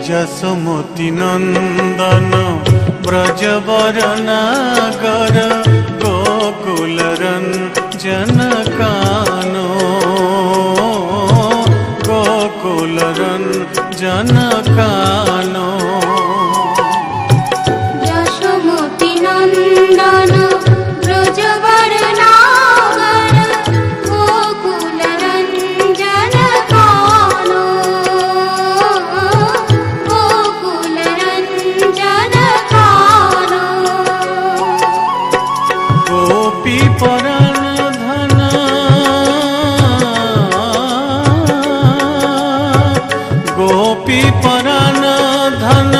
Yashomati Nandan ব্রজবর Nagar Gokul Ranjan কানো Gokul Ranjan কানো Yashomati Nandan ব্রজবর Nagar Gokul Ranjan কানো Gokul Ranjan কানো Gopi Paran Dhan Gopi Paran Dhan